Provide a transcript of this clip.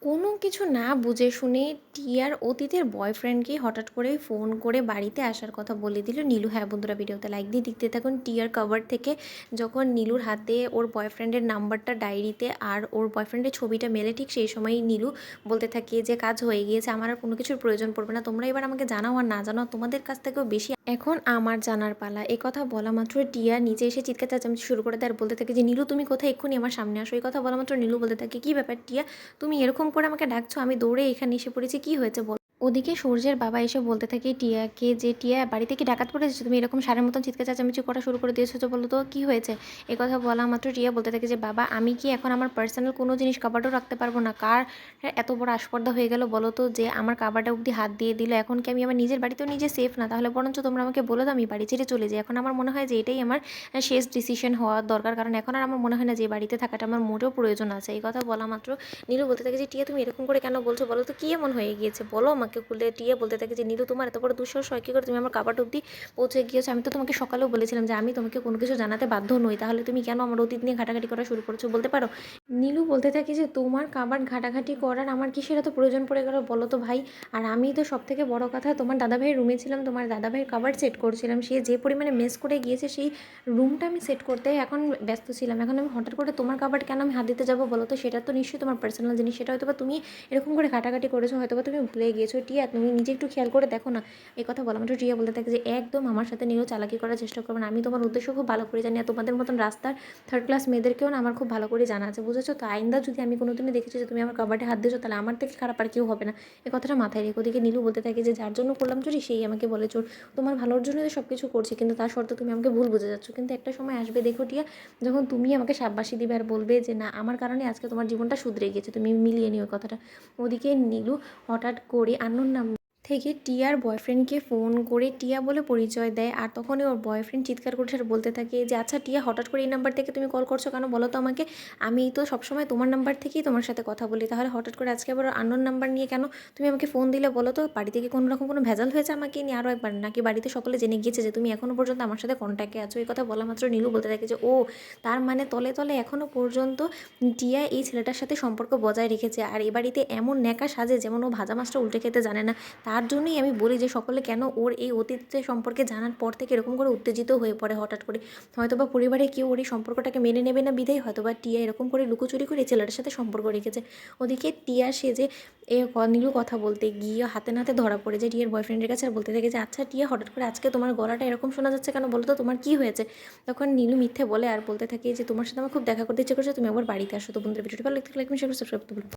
কোনো কিছু না বুঝে শুনে টিয়ার অতীতের বয়ফ্রেন্ডকেই হঠাৎ করে ফোন করে বাড়িতে আসার কথা বলে দিল নীলু। হ্যাঁ বন্ধুরা, ভিডিওতে লাইক দিয়ে দেখতে থাকুন। টিয়ার কভার থেকে যখন নীলুর হাতে ওর বয়ফ্রেন্ডের নাম্বারটা ডায়েরিতে আর ওর বয়ফ্রেন্ডের ছবিটা মেলে, ঠিক সেই সময়ই নীলু বলতে থাকে যে কাজ হয়ে গিয়েছে, আমার আর কোনো কিছুর প্রয়োজন পড়বে না, তোমরা এবার আমাকে জানাও আর না জানাও, তোমাদের কাছ থেকেও বেশি এখন আমার জানার পালা। এ কথা বলা মাত্র টিয়া নিচে এসে চিৎকার চেঁচামেচি শুরু করে দেয় আর বলতে থাকে যে নীলু তুমি কোথায়, এক্ষুনি আমার সামনে আসো। এই কথা বলা মাত্র নীলু বলতে থাকে কী ব্যাপার টিয়া, তুমি এরকম করে আমাকে ডাকছো, আমি দৌড়ে এখানে এসে পড়েছি, কি হয়েছে বল। ওদিকে সূর্যের বাবা এসে বলতে থাকে টিয়াকে যে টিয়া বাড়িতে কি ডাকাত পড়েছে, তুমি এরকম সারের মতন চিৎকার চেঁচামেচি করা শুরু করে দিয়েছো, তো বলো তো কী হয়েছে। এ কথা বলা মাত্র টিয়া বলতে থাকে যে বাবা আমি কি এখন আমার পার্সোনাল কোনো জিনিস কাবার্ডও রাখতে পারবো না, কার এত বড় আস্পর্ধা হয়ে গেল বলো তো, যে আমার কাবার্ডে অবধি হাত দিয়ে দিল। এখন কি আমি আমার নিজের বাড়িতেও নিজে সেফ না, তাহলে বরঞ্চ তোমরা আমাকে বলে দাও আমি বাড়ি ছেড়ে চলে যাই। এখন আমার মনে হয় যে এটাই আমার শেষ ডিসিশন হওয়ার দরকার, কারণ এখন আর আমার মনে হয় না যে বাড়িতে থাকাটা আমার মোটেও প্রয়োজন আছে। এই কথা বলা মাত্র নীলু বলতে থাকে যে টিয়া তুমি এরকম করে কেন বলছো, বলো তো কী এমন হয়ে গিয়েছে, বলো আমাকে খুলে। টিয়া বলতে থাকে যে নীলু তোমার এত বড় দুঃসাহস হয় কী করে, তুমি আমার কাবার্ড অবধি পৌঁছে গিয়েছো, আমি তো তোমাকে সকালেও বলেছিলাম যে আমি তোমাকে কোনো কিছু জানাতে বাধ্য নই, তাহলে তুমি কেন আমার অতীত নিয়ে ঘাটাঘাটি করা শুরু করেছো বলতে পারো। নীলু বলতে থাকে যে তোমার কাবার্ড ঘাটাঘাটি করার আমার কিসের এত প্রয়োজন পড়ে গেল বলো তো ভাই। আর আমি তো সব থেকে বড় কথা তোমার দাদাভাইয়ের রুমে ছিলাম, তোমার দাদাভাইয়ের কাবার্ড সেট করছিলাম, সে যে পরিমাণে মেস করে গিয়েছে সেই রুমটা আমি সেট করতে এখন ব্যস্ত ছিলাম। এখন আমি হঠাৎ করে তোমার কাবার্ড কেন আমি হাত দিতে যাবো বলো তো, সেটা তো নিশ্চয়ই তোমার পার্সোনাল জিনিস, সেটা হয়তো বা তুমি এরকম করে ঘাটাঘাটি করেছো, হয়তো বা তুমি ভুলে গিয়েছো। টিয়া তুমি নিজে একটু খেয়াল করে দেখো না। এই কথা বলা মাত্র টিয়া বলতে থাকে যে একদম আমার সাথে নীলু চালাকি করার চেষ্টা করবে না, আমি তোমার উদ্দেশ্য খুব ভালো করে জানি, আর তোমাদের মতন রাস্তার থার্ড ক্লাস মেয়েদেরকেও না আমার খুব ভালো করে জানা আছে, বুঝেছো তো। আইন্দা যদি আমি কোনোদিনই দেখেছি যে তুমি আমার কাবার্ডে হাত দিয়েছো, তাহলে আমার থেকে খারাপ আর কেউ হবে না। এই কথাটা মাথায় রেখো। ওদিকে নীলু বলতে থাকে যে যার জন্য করলাম চুরি সেই আমাকে বলে চোর, তোমার ভালোর জন্য সব কিছু করছি, কিন্তু তার শর্তে তুমি আমাকে ভুল বুঝে যাচ্ছ। কিন্তু একটা সময় আসবে দেখো টিয়া, যখন তুমি আমাকে শাবাশি দিবে আর বলবে যে না আমার কারণে আজকে তোমার জীবনটা শুধরে গিয়েছে, তুমি মিলিয়ে নিও কথাটা। ওদিকে নীলু হঠাৎ করে আননোন নাম থেকে টিয়ার বয়ফ্রেন্ডকে ফোন করে টিয়া বলে পরিচয় দেয়, আর তখনই ওর বয়ফ্রেন্ড চিৎকার করছে আর বলতে থাকে যে আচ্ছা টিয়া হঠাৎ করে এই নাম্বার থেকে তুমি কল করছো কেন বলো তো আমাকে, আমি তো সবসময় তোমার নাম্বার থেকেই তোমার সাথে কথা বলি, তাহলে হঠাৎ করে আজকে আবার আননোন নাম্বার নিয়ে কেন তুমি আমাকে ফোন দিলে বলো তো। বাড়ি থেকে কোনো রকম কোনো ভেজাল হয়েছে আমাকে নিয়ে আরও একবার, নাকি বাড়িতে সকলে জেনে গিয়েছে যে তুমি এখনও পর্যন্ত আমার সাথে কন্ট্যাক্টে আছো। এই কথা বলা মাত্র নীলু বলতে থাকে যে ও তার মানে তলে তলে এখনও পর্যন্ত টিয়া এই ছেলেটার সাথে সম্পর্ক বজায় রেখেছে, আর এ বাড়িতে এমন ন্যাকা সাজে যেমন ও ভাজা মাছটা উল্টে খেতে জানে না। তার জন্যই আমি বলি যে সকলে কেন ওর এই অতীতের সম্পর্কে জানার পর থেকে এরকম করে উত্তেজিত হয়ে পড়ে হঠাৎ করে। হয়তোবা পরিবারে কেউ ওর এই সম্পর্কটাকে মেনে নেবে না বিধায় হয়তোবা টিয়া এরকম করে লুকোচুরি করে ছেলেটার সাথে সম্পর্ক রেখেছে। ওদিকে টিয়া সেজে নীলু কথা বলতে গিয়ে হাতে নাতে ধরা পড়ে যায় টিয়ার বয়ফ্রেন্ডের কাছে আর বলতে থাকে যে আচ্ছা টিয়া হঠাৎ করে আজকে তোমার গলাটা এরকম শোনা যাচ্ছে কেন বলো তো, তোমার কী হয়েছে। তখন নীলু মিথ্যে বলে আর বলতে থাকে যে তোমার সাথে আমার খুব দেখা করতে ইচ্ছে করছে, তুমি আবার বাড়িতে আসো। তো বন্ধুদের ভিডিওটি ভালো লাগলে লাইক, শেয়ার, সাবস্ক্রাইব করতে ভুলো না।